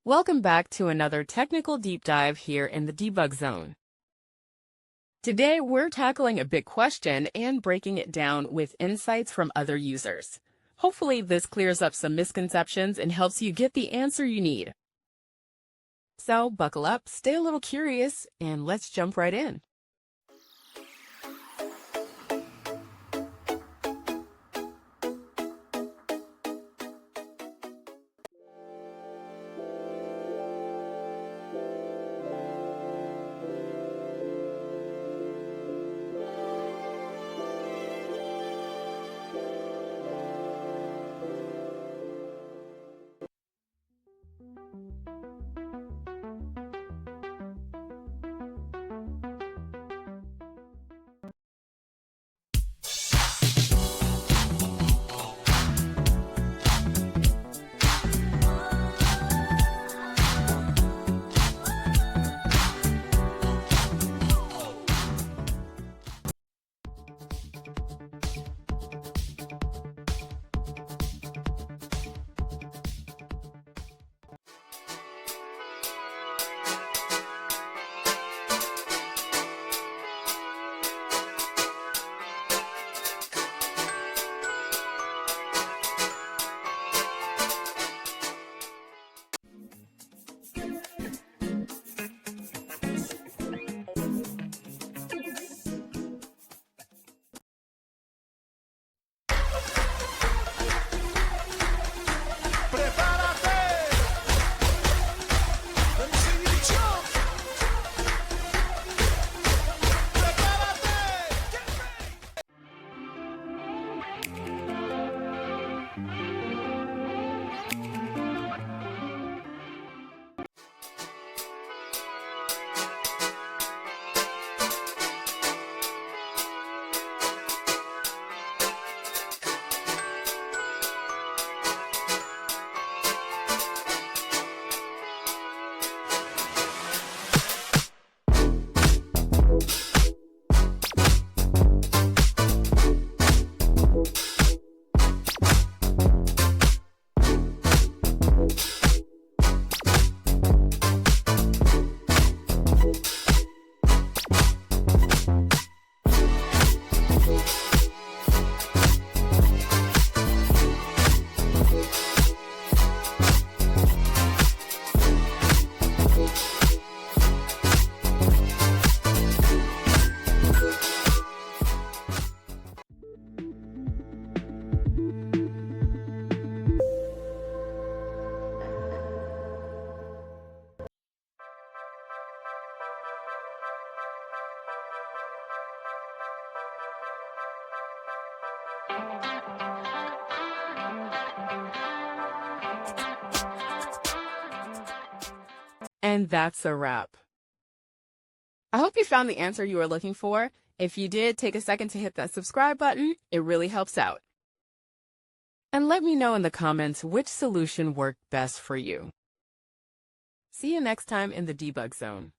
Welcome back to another technical deep dive here in the debug zone. Today, we're tackling a big question and breaking it down with insights from other users. Hopefully, this clears up some misconceptions and helps you get the answer you need. So, buckle up, stay a little curious, and let's jump right in. And that's a wrap. I hope you found the answer you were looking for. If you did, take a second to hit that subscribe button. It really helps out. And let me know in the comments which solution worked best for you. See you next time in the debug zone.